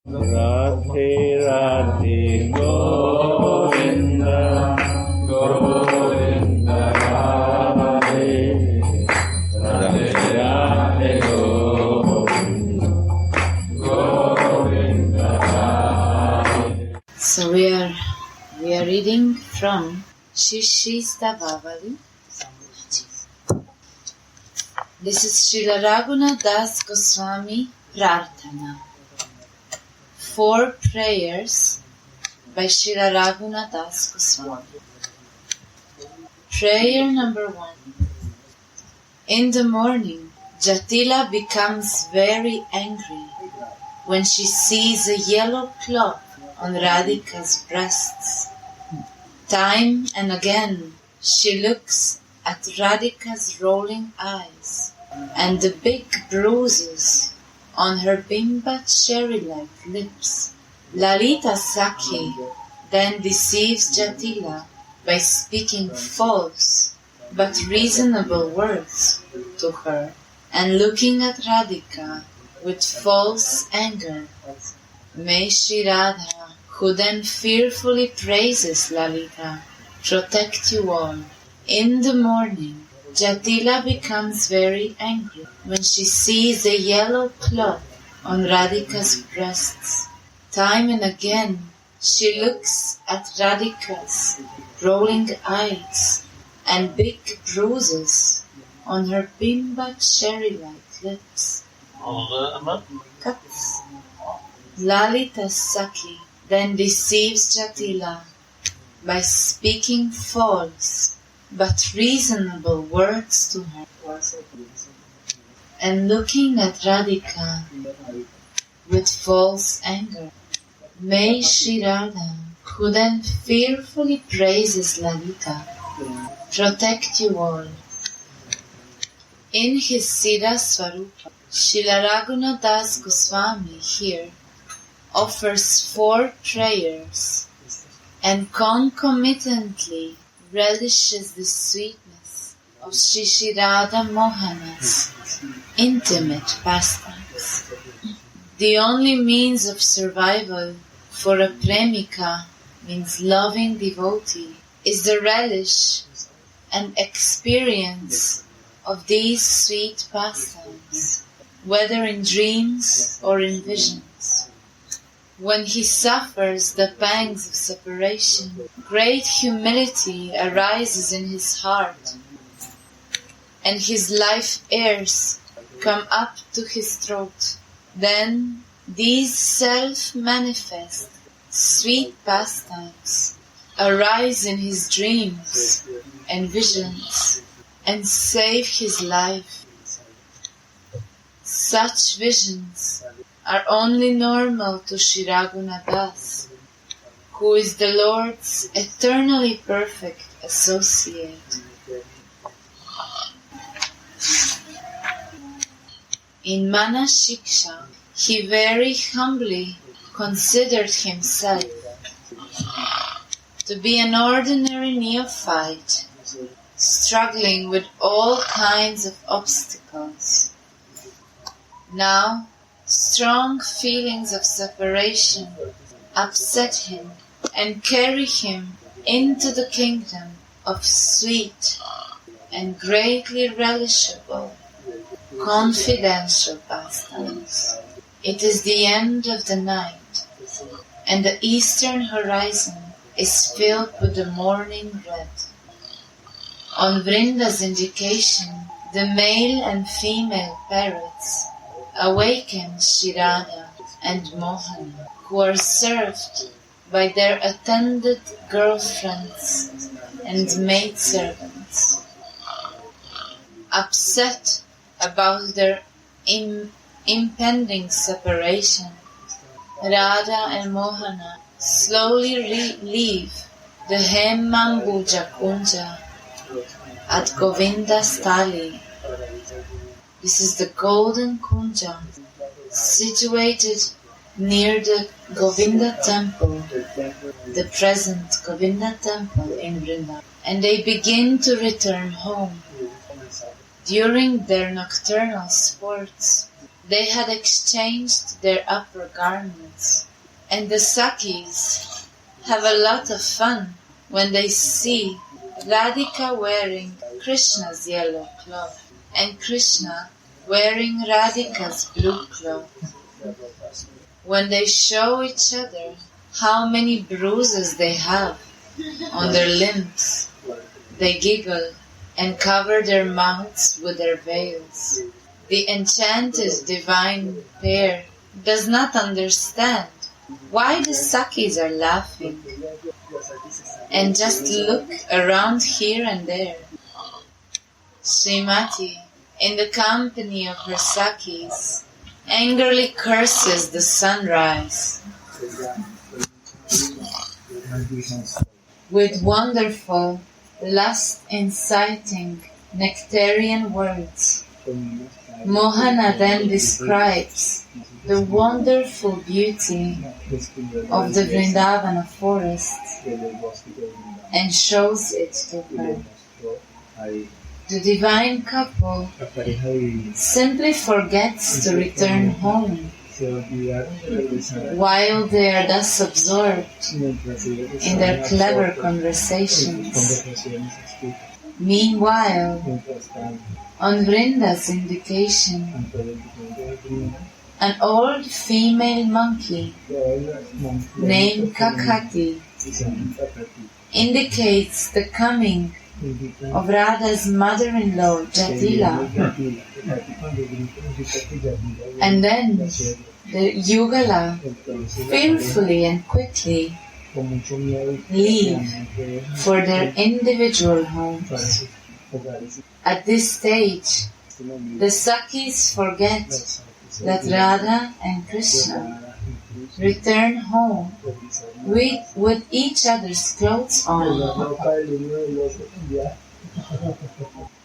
Radhe Radhe Govinda Govinda Radhe Radhe Radhe Govinda Govinda Radhe. So we are reading from Stavavali. This is Srila Raghunath Das Goswami Parthana. 4 prayers by Srila Raghunath Das Goswami. Prayer number 1. In the morning, Jatila becomes very angry when she sees a yellow cloth on Radhika's breasts. Time and again, she looks at Radhika's rolling eyes and the big bruises on her bimba cherry-like lips. Lalita Sakhi then deceives Jatila by speaking false but reasonable words to her and looking at Radhika with false anger. May Shri Radha, who then fearfully praises Lalita, protect you all. In the morning, Jatila becomes very angry when she sees a yellow cloth on Radhika's breasts. Time and again, she looks at Radhika's rolling eyes and big bruises on her bimba cherry-like lips. Cuts. Lalita Sakhi then deceives Jatila by speaking false but reasonable words to her and looking at Radhika with false anger. May Shri Radha, who then fearfully praises Lalita, protect you all. In his Siddha Swarupa, Srila Raghunath Das Goswami here offers 4 prayers and concomitantly relishes the sweetness of Shri Radha Mohana's intimate pastimes. The only means of survival for a premika, means loving devotee, is the relish and experience of these sweet pastimes, whether in dreams or in visions. When he suffers the pangs of separation, great humility arises in his heart, and his life airs come up to his throat. Then these self-manifest sweet pastimes arise in his dreams and visions and save his life. Such visions are only normal to Shri Raghunath Das, who is the Lord's eternally perfect associate. In Mana Shiksha, he very humbly considered himself to be an ordinary neophyte, struggling with all kinds of obstacles. Now, strong feelings of separation upset him and carry him into the kingdom of sweet and greatly relishable confidential pastimes. It is the end of the night, and the eastern horizon is filled with the morning red. On Vrinda's indication, the male and female parrots awaken Shri Radha and Mohana, who are served by their attended girlfriends and maidservants. Upset about their impending separation, Radha and Mohana slowly leave the Hemambuja Kunja at Govinda's Tali. This is the golden Kunja situated near the Govinda temple, the present Govinda temple in Vrindavan, and they begin to return home. During their nocturnal sports, They had exchanged their upper garments, and the Sakis have a lot of fun when they see Radhika wearing Krishna's yellow cloth and Krishna wearing Radhika's blue cloth. When they show each other how many bruises they have on their limbs, they giggle and cover their mouths with their veils. The enchanted divine pair does not understand why the Sakis are laughing, and just look around here and there. Srimati, in the company of her Sakis, angrily curses the sunrise with wonderful, lust-inciting, nectarian words. Mohana then describes the wonderful beauty of the Vrindavana forest and shows it to her. The divine couple simply forgets to return home while they are thus absorbed in their clever conversations. Meanwhile, on Vrinda's invitation, an old female monkey named Kakhati indicates the coming of Radha's mother-in-law, Jatila, and then the Yugala fearfully and quickly leave for their individual homes. At this stage, the Sakis forget that Radha and Krishna return home with each other's clothes on.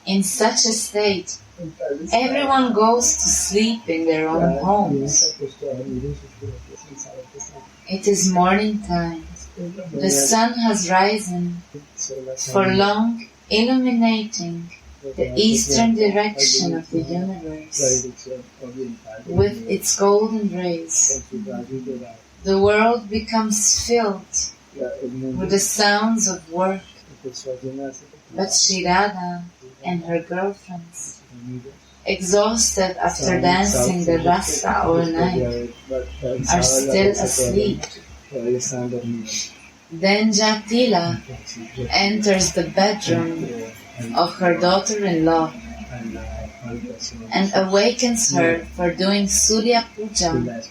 In such a state, everyone goes to sleep in their own homes. It is morning time. The sun has risen for long, illuminating the eastern direction of the universe with its golden rays. The world becomes filled with the sounds of work, but Sri Radha and her girlfriends, exhausted after dancing the rasa all night, are still asleep. Then Jatila enters the bedroom of her daughter-in-law and awakens her for doing Surya Puja,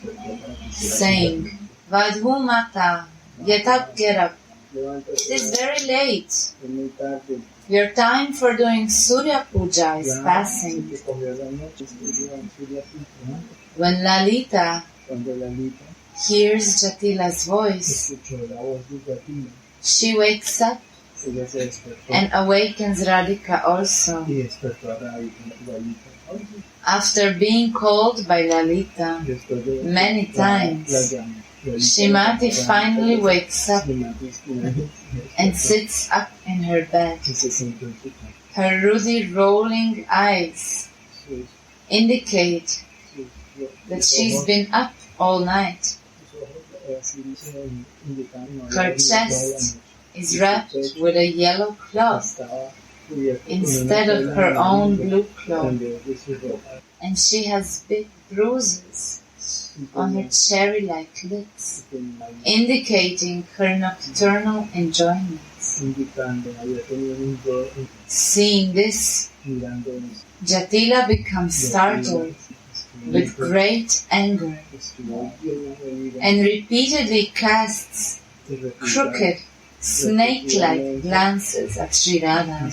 saying, Vadhu Mata, get up, get up. It is very late. Your time for doing Surya Puja is passing. When Lalita hears Jatila's voice, she wakes up and awakens Radhika also. After being called by Lalita many times, Srimati finally wakes up and sits up in her bed. Her ruddy rolling eyes indicate that she's been up all night. Her chest is wrapped with a yellow cloth instead of her own blue cloth, and she has big bruises on her cherry-like lips, indicating her nocturnal enjoyments. Seeing this, Jatila becomes startled with great anger and repeatedly casts crooked, snake-like glances at Sri Radha.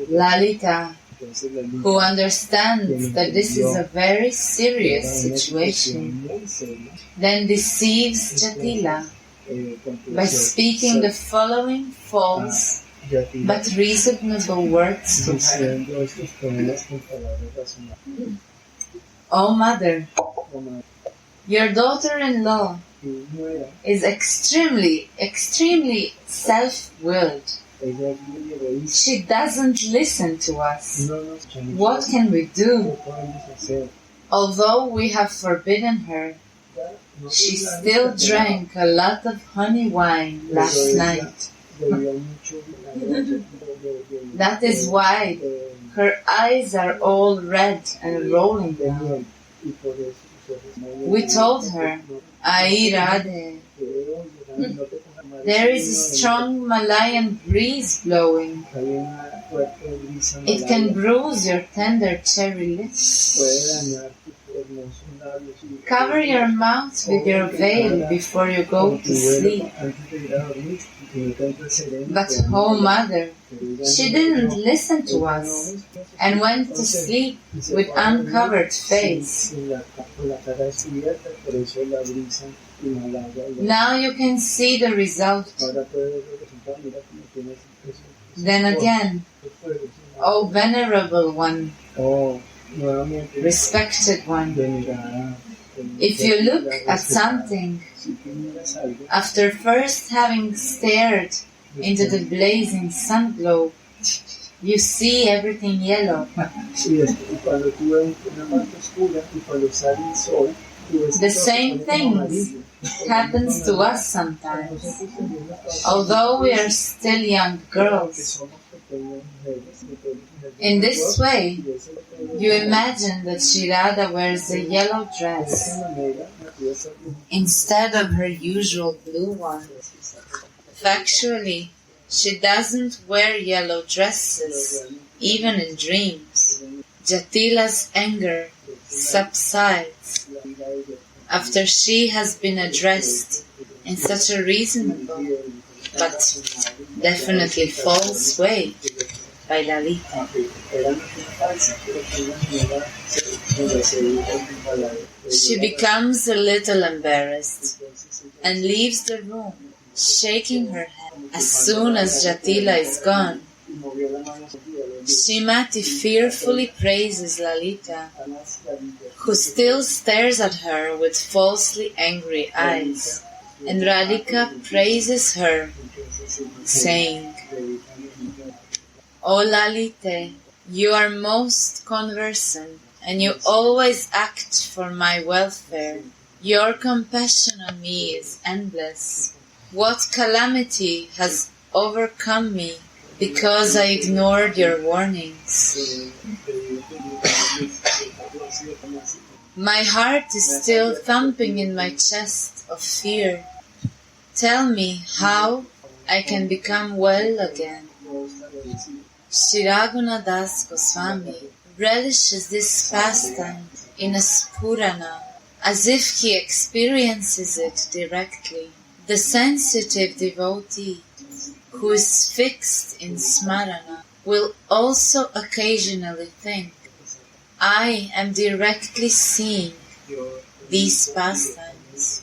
Lalita, who understands that this is a very serious situation, then deceives Jatila by speaking the following false but reasonable words to her. O mother, your daughter-in-law is extremely self-willed She doesn't listen to us. What can we do? Although we have forbidden her, she still drank a lot of honey wine last night. That is why her eyes are all red and rolling down. We told her, "Ay, Radhe, there is a strong Malayan breeze blowing. It can bruise your tender cherry lips. Cover your mouth with your veil before you go to sleep." But oh mother, she didn't listen to us and went to sleep with uncovered face. Now you can see the result. Then again, O venerable one, respected one, if you look at something, after first having stared into the blazing sun globe, you see everything yellow. The same things happens to us sometimes, although we are still young girls. In this way, you imagine that Sri Radha wears a yellow dress instead of her usual blue one. Factually, she doesn't wear yellow dresses, even in dreams. Jatila's anger subsides after she has been addressed in such a reasonable but definitely false way by Lalita. She becomes a little embarrassed and leaves the room, shaking her head. As soon as Jatila is gone, Srimati fearfully praises Lalita, who still stares at her with falsely angry eyes, and Radhika praises her, saying, "O Lalite, you are most conversant, and you always act for my welfare. Your compassion on me is endless. What calamity has overcome me because I ignored your warnings? My heart is still thumping in my chest of fear. Tell me how I can become well again." Sri Raghunath Das Goswami relishes this pastime in a spurana, as if he experiences it directly. The sensitive devotee who is fixed in smarana will also occasionally think, "I am directly seeing these pastimes."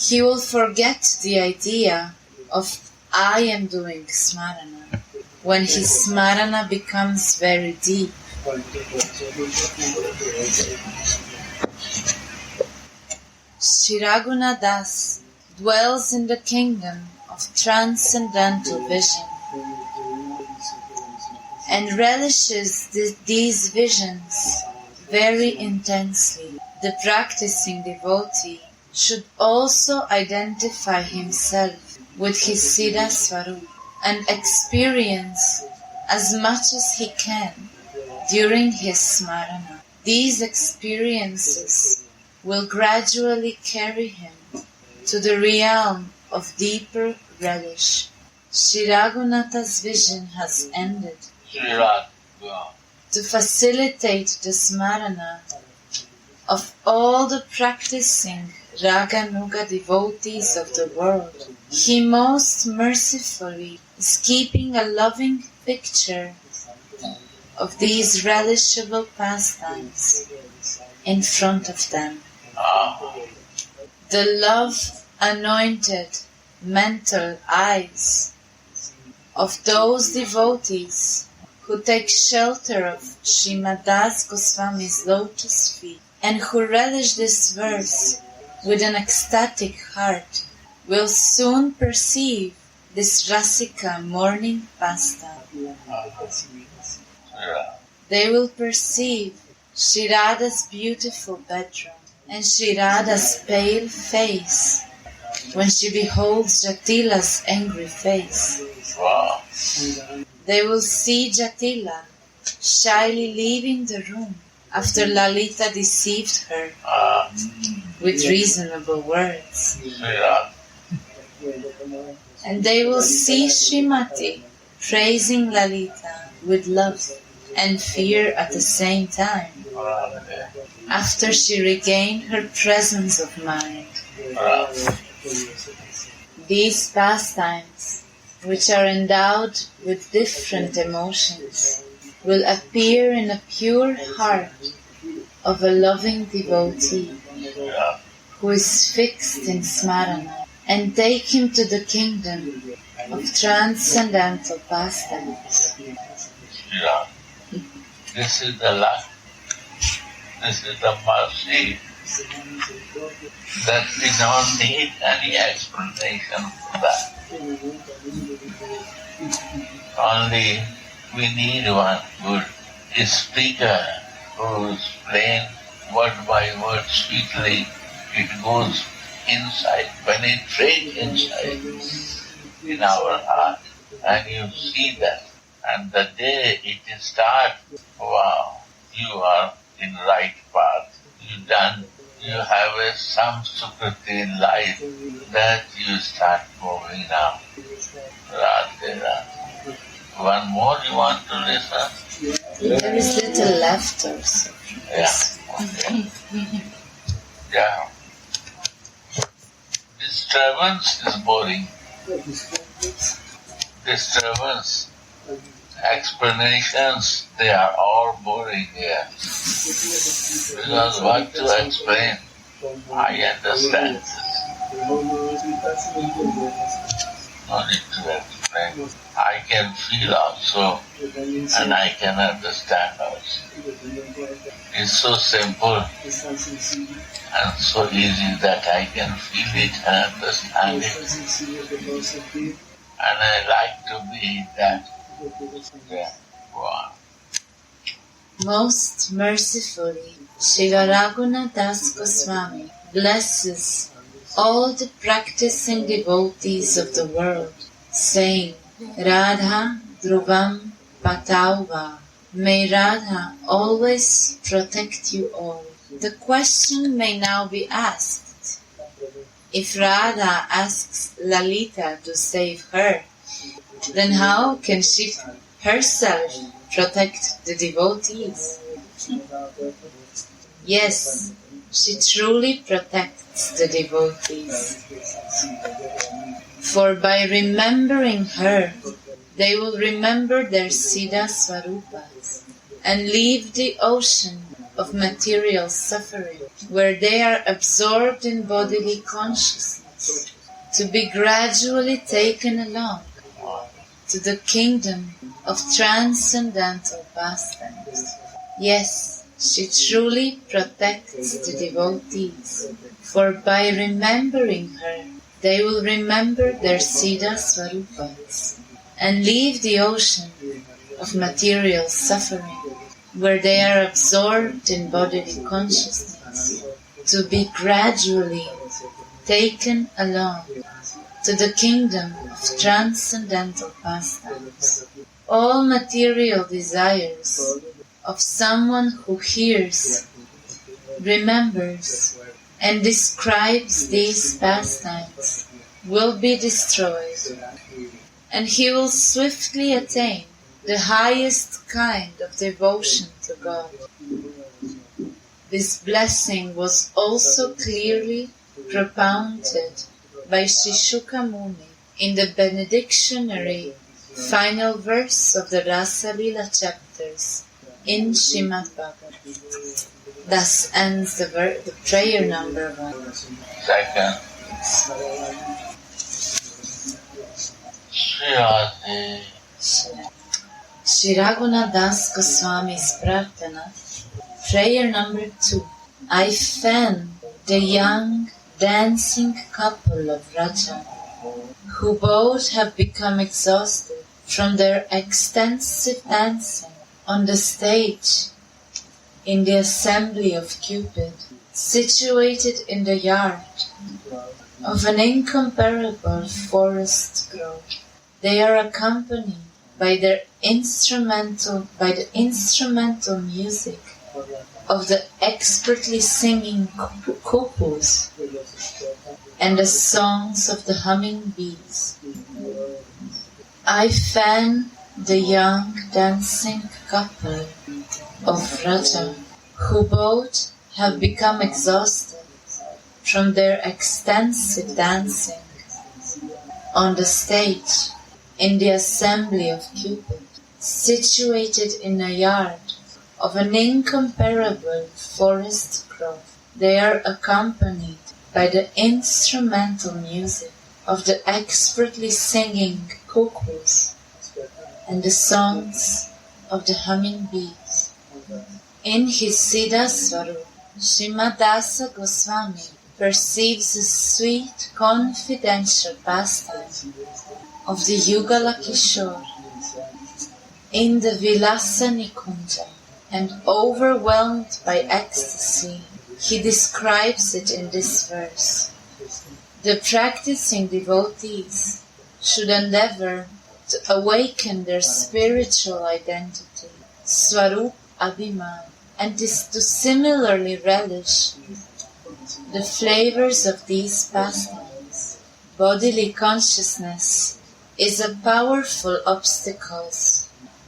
He will forget the idea of "I am doing smarana" when his smarana becomes very deep. Sri Raghunath Das dwells in the kingdom of transcendental vision and relishes these visions very intensely. The practicing devotee should also identify himself with his Siddha Swarup and experience as much as he can during his smarana. These experiences will gradually carry him to the realm of deeper relish. Sri Raghunatha's vision has ended. To facilitate the smarana of all the practicing Raganuga devotees of the world, he most mercifully is keeping a loving picture of these relishable pastimes in front of them. The love-anointed mental eyes of those devotees who take shelter of Srimad Das Goswami's lotus feet and who relish this verse with an ecstatic heart will soon perceive this Rasika morning pastime. Yeah. They will perceive Sri Radha's beautiful bedroom and Sri Radha's pale face when she beholds Jatila's angry face. Wow. They will see Jatila shyly leaving the room after Lalita deceived her with reasonable words. Yeah. And they will see Srimati praising Lalita with love and fear at the same time, after she regained her presence of mind. These pastimes, which are endowed with different emotions, will appear in a pure heart of a loving devotee who is fixed in smarana, and take him to the kingdom of transcendental pastimes. Yeah. This is the luck. This is the mercy that we don't need any explanation for that. Only we need one good speaker who explains word by word sweetly. It goes inside, penetrates inside in our heart, and you see that. And the day it starts, wow, you are in right path. You have some sukriti in life that you start moving now. Radhe, Radhe. One more you want to listen? There is little left also. Yeah. Okay. Yeah. Disturbance is boring. Disturbance, explanations, they are all boring here. Because what to explain? I understand this. No need to explain. I can feel also, and I can understand also. It's so simple and so easy that I can feel it and understand it. And I like to be that. Yeah. Wow. Most mercifully, Srila Raghunath Das Goswami blesses all the practicing devotees of the world, saying, Radha Dhruvam Patauva. May Radha always protect you all. The question may now be asked, if Radha asks Lalita to save her, then how can she herself protect the devotees? Yes, she truly protects the devotees. For by remembering her, they will remember their Siddha Swarupas and leave the ocean of material suffering, where they are absorbed in bodily consciousness, to be gradually taken along to the kingdom of transcendental pastimes. Yes, she truly protects the devotees, for by remembering her, they will remember their Siddha Swarupas and leave the ocean of material suffering, where they are absorbed in bodily consciousness, to be gradually taken along to the kingdom of transcendental pastimes. All material desires of someone who hears, remembers, and describes these pastimes will be destroyed, and he will swiftly attain the highest kind of devotion to God. This blessing was also clearly propounded by Sri Shuka Muni in the benedictionary final verse of the Rasa Lila chapters in Srimad Bhagavatam. Thus ends the prayer number 1. Second, Shri Shri Raghunath Das Goswami's Parthana, prayer number 2. I fan the young dancing couple of Raja, who both have become exhausted from their extensive dancing on the stage in the assembly of Cupid, situated in the yard of an incomparable forest grove. They are accompanied by the instrumental music of the expertly singing cuckoos and the songs of the humming bees. I fan the young dancing couple of Raja, who both have become exhausted from their extensive dancing on the stage in the assembly of Cupid, situated in a yard of an incomparable forest grove. They are accompanied by the instrumental music of the expertly singing cuckoos and the songs of the humming bees. In his Siddha Swarup, Srimadasa Goswami perceives the sweet, confidential pastime of the Yugala Kishore in the Vilasa Nikunja, and overwhelmed by ecstasy, he describes it in this verse. The practicing devotees should endeavor to awaken their spiritual identity, Swarup Abhiman, and to similarly relish the flavors of these pastimes. Bodily consciousness is a powerful obstacle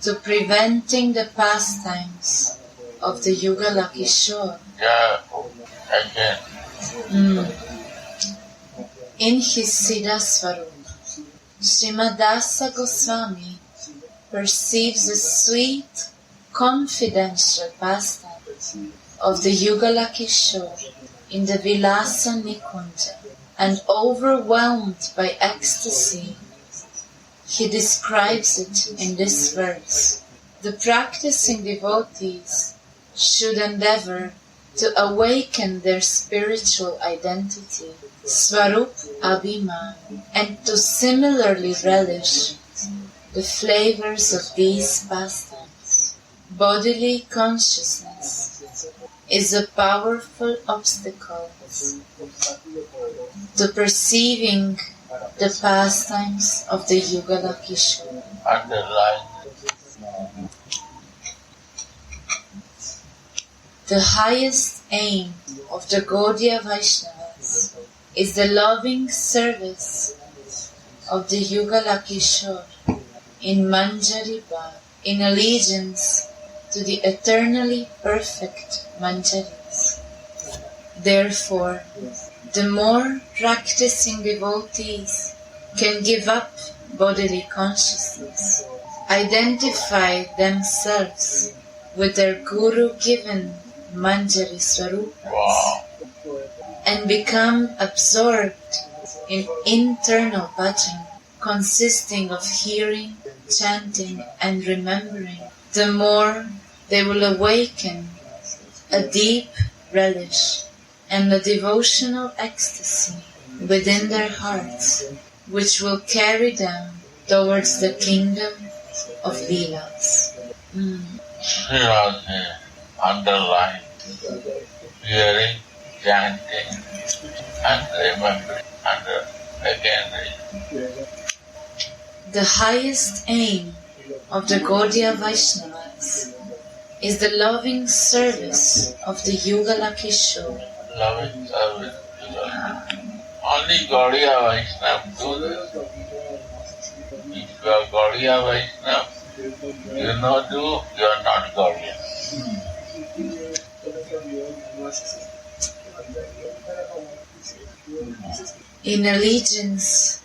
to preventing the pastimes of the Yugala Kishore. Yeah, again. In his Siddha Swarup, Srimadasa Goswami perceives the sweet, confidential pastime of the Yugala Kishore in the Vilasa Nikunja, and overwhelmed by ecstasy, he describes it in this verse. The practicing devotees should endeavor to awaken their spiritual identity, Swarup Abhiman, and to similarly relish the flavors of these pastimes. Bodily consciousness is a powerful obstacle to perceiving the pastimes of the Yugala Kishore. Underline. The highest aim of the Gaudiya Vaishnavas is the loving service of the Yugala Kishore in Manjari Bhav, in allegiance to the eternally perfect Manjaris. Therefore, the more practicing devotees can give up bodily consciousness, identify themselves with their Guru-given Manjari Swarupas, and become absorbed in internal bhajan, consisting of hearing, chanting, and remembering, the more they will awaken a deep relish and a devotional ecstasy within their hearts, which will carry them towards the kingdom of Leelas. Sriraja, underline, hearing, chanting, and remembering, and again reading. The highest aim of the Gaudiya Vaishnavas is the loving service of the Yugala Kishore. Loving service to Lord. Only Gaudiya Vaishnava do this. If you are Gaudiya Vaishnava, you not do, you are not Gaudiya. In allegiance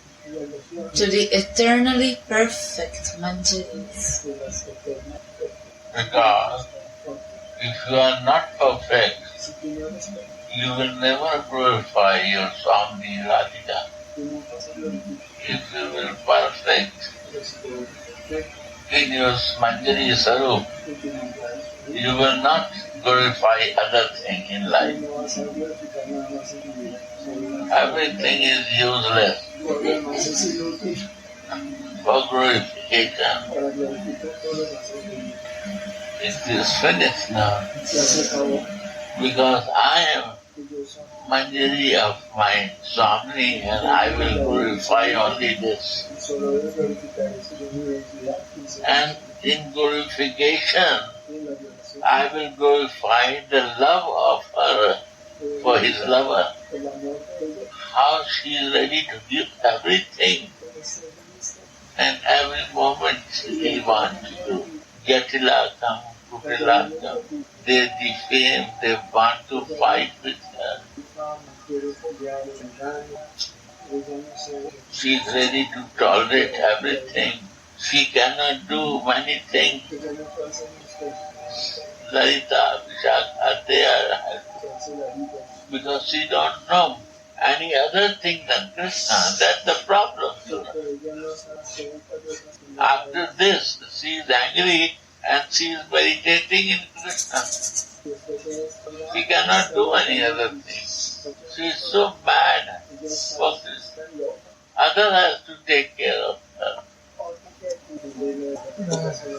to the eternally perfect Manjaris. Because if you are not perfect, you will never purify your Swami Radhika. If you will perfect, in your Manjari Sarup, you will not glorify other thing in life. Everything is useless for glorification. It is finished now. Because I am Manjari of my Swami and I will glorify only this. And in glorification, I will glorify the love of her for his lover. How she is ready to give everything. And every moment she wants to Jatila come, Kupila come. They defame, they want to fight with her. She is ready to tolerate everything. She cannot do many things. Lalita, Vishakha, they are because she don't know any other thing than Krishna. That's the problem. After this, she is angry and she is meditating in Krishna. She cannot do any other thing. She is so bad for Krishna. Other has to take care of her.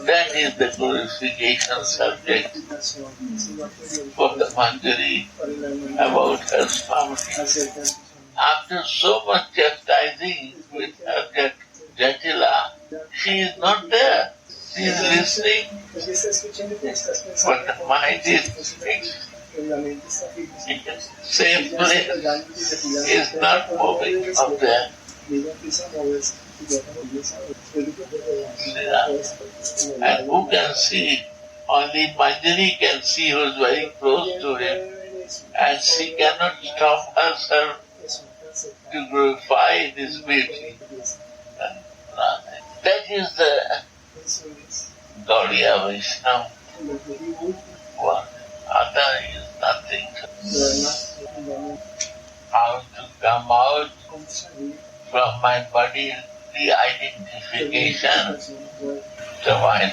That is the glorification subject for the Manjari about her family. After so much chastising with her Jatila, she is not there. She is listening, but the mind is fixed. Same place is not moving from there. And who can see? Only Manjari can see who is very close to him, and she cannot stop herself to glorify this beauty. That is the Gaudiya Vaishnava. One. Other is nothing. How to come out from my body, the identification to my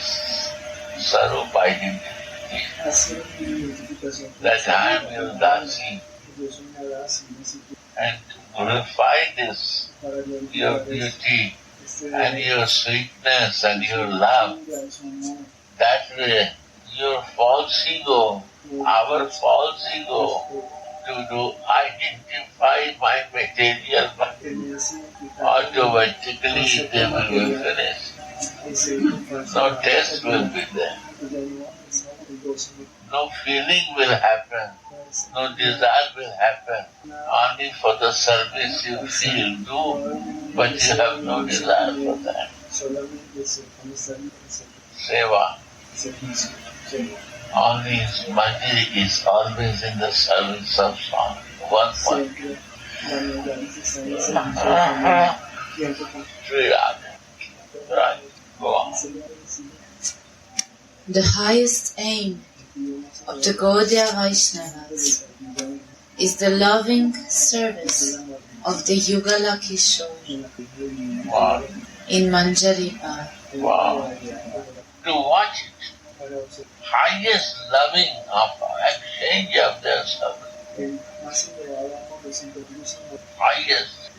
Sarup identification. That I am your Dasi. And to glorify this, your beauty and your sweetness and your love, that way your false ego, our false ego, to identify my material body, automatically they will be finished. No taste will be there. No feeling will happen. No desire will happen. Only for the service you feel, do, but you have no desire for that. Seva. Only Manjari is always in the service of song. One point. Right. Go on. The highest aim of the Gaudiya Vaishnavas is the loving service of the Yugala Kishore Wow. in Manjari Par. Wow. To watch it. Highest loving of exchange of their service. Highest.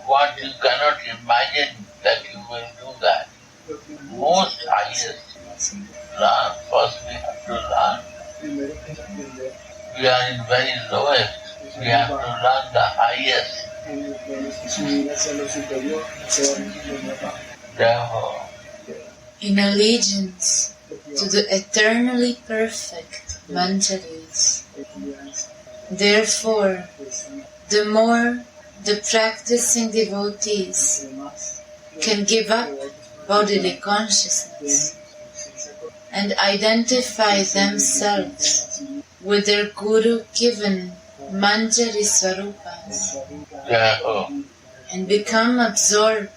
What you cannot imagine that you will do that. Most highest. Learn. First we have to learn. We are in very lowest. We have to learn the highest. Therefore, In allegiance to the eternally perfect Manjaris. Therefore, the more the practicing devotees can give up bodily consciousness and identify themselves with their Guru-given Manjari Swarupas therefore, and become absorbed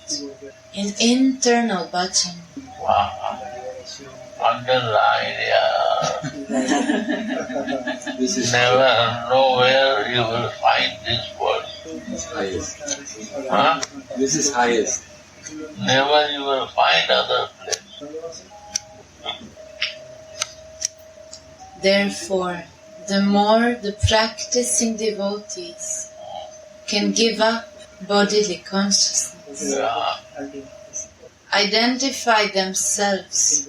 in internal bhajan. wow. Underline, yeah. Never, nowhere you will find this word. Highest. Huh? This is highest. Never you will find other place. Therefore, the more the practicing devotees can give up bodily consciousness, identify themselves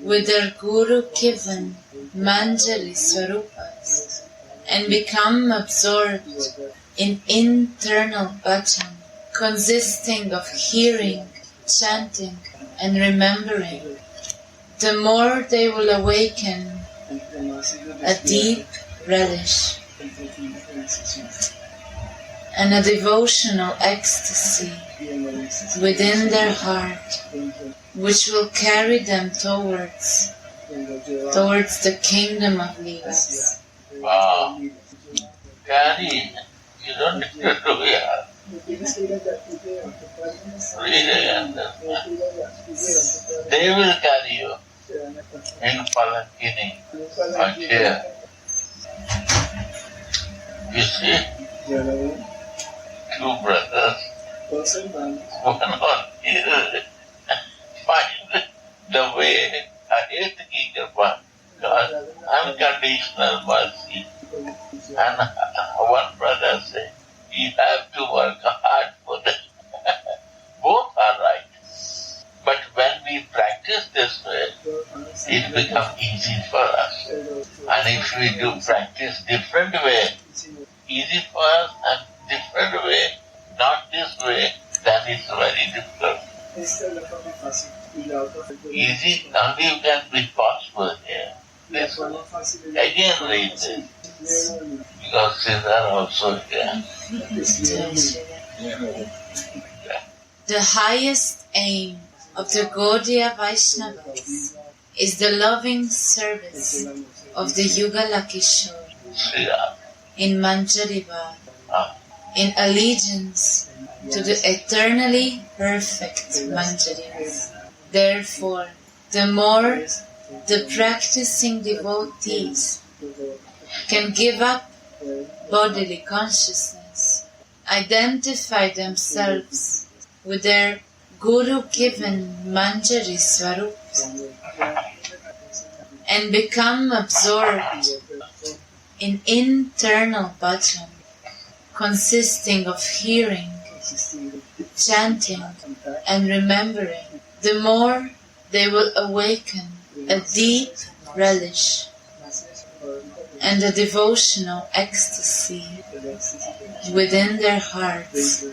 with their Guru-given Manjari Swarupas, and become absorbed in internal bhajan, consisting of hearing, chanting, and remembering, the more they will awaken a deep relish and a devotional ecstasy within their heart, which will carry them towards the kingdom of Leelas. Wow. Carry, you don't need to do it. Really understand. They will carry you in Palakini or chair. You see, two brothers, one on here, find the way ahead to Kripa, God, unconditional mercy. And one brother said, you have to work hard for that. Both are right. But when we practice this way, it becomes easy for us. And if we do practice different way, easy for us and different way, not this way, then it's very difficult. Easy only can be possible here. This one. Again read this. Because Siddhar also here. The highest aim of the Gaudiya Vaishnavas is the loving service of the Yugala Kishore in Manjarivad, in allegiance to the eternally perfect Manjaris. Therefore, the more the practicing devotees can give up bodily consciousness, identify themselves with their Guru-given Manjari Swarups, and become absorbed in internal bhajan, consisting of hearing, chanting, and remembering, the more they will awaken a deep relish and a devotional ecstasy within their hearts,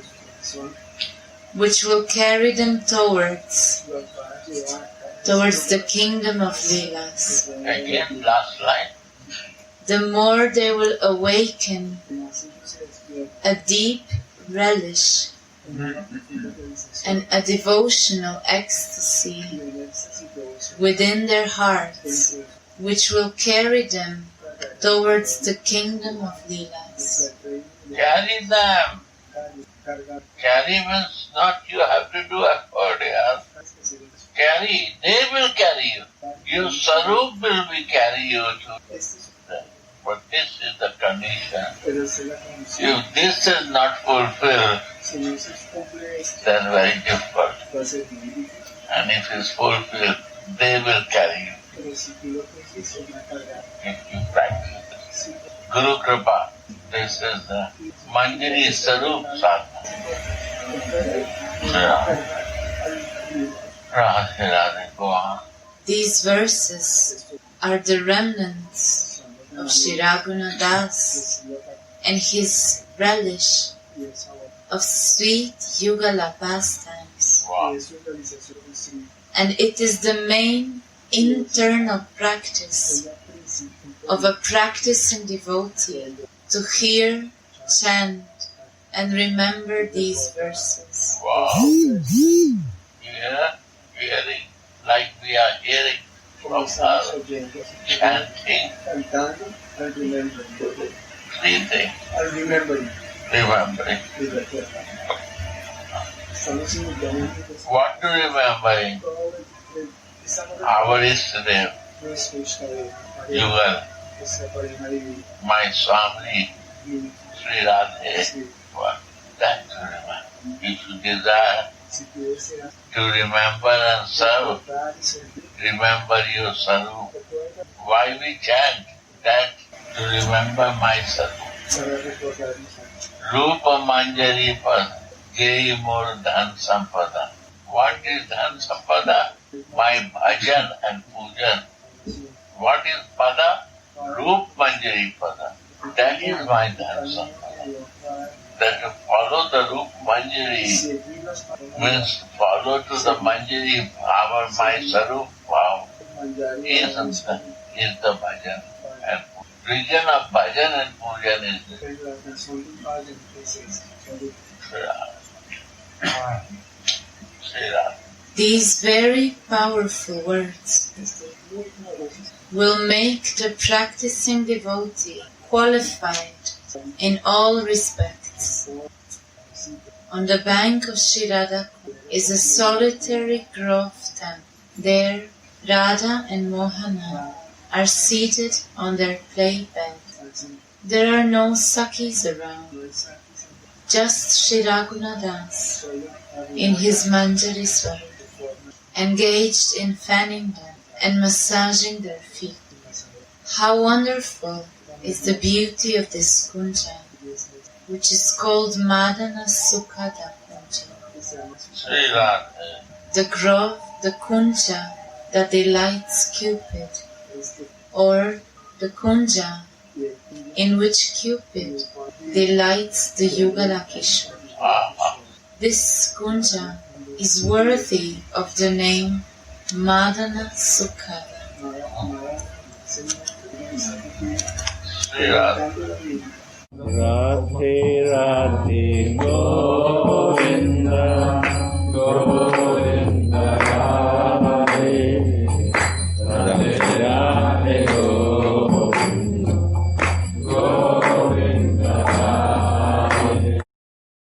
which will carry them towards the kingdom of Leelas. Again, last line. The more they will awaken a deep relish and a devotional ecstasy within their hearts, which will carry them towards the kingdom of Leelas. Carry them. Carry means not you have to do effort here. Carry, they will carry you. Your Sarup will be carry you to them. But this is the condition. If this is not fulfilled, then very difficult. And if it's fulfilled, they will carry you. If you practice it. Guru Kripa, this is the Manjari Sarup Sadhana. Radhe Radhe, go on. These verses are the remnants of Shri Raghunath Das and his relish of sweet Yugala pastimes. Wow. And it is the main internal practice of a practicing devotee to hear, chant, and remember these verses. Wow. Hearing, like we are hearing from her, chanting, breathing, remembering. What to remembering? Our Ishtadev, Yugal, my Swami, Sri Radhe. What? That to remember. If you desire to remember and serve, remember your Sarup. Why we chant that? To remember my sadhu. Rupa Manjari Pada, Jai Mor Dhan Sampada. What is Dhan Sampada? My bhajan and pujan. What is Pada? Rupa Manjari Pada. That is my Dhan Sampada. That to follow the Rupa Manjari means follow to the Manjari power, my Sarup power is the bhajan. And region of bhajan and pujan is Sri Ram. These very powerful words will make the practicing devotee qualified in all respects. On the bank of Sri Radha is a solitary grove temple. There, Radha and Mohana are seated on their play bed. There are no Sakhis around, just Sri Raghunadas in his Manjari Swarup, engaged in fanning them and massaging their feet. How wonderful is the beauty of this kunja, which is called Madana Sukhada Kunja. The grove, the kunja that delights Cupid, or the kunja in which Cupid delights the Yugala Kishore. This kunja is worthy of the name Madana Sukhada. Radhe Radhe Go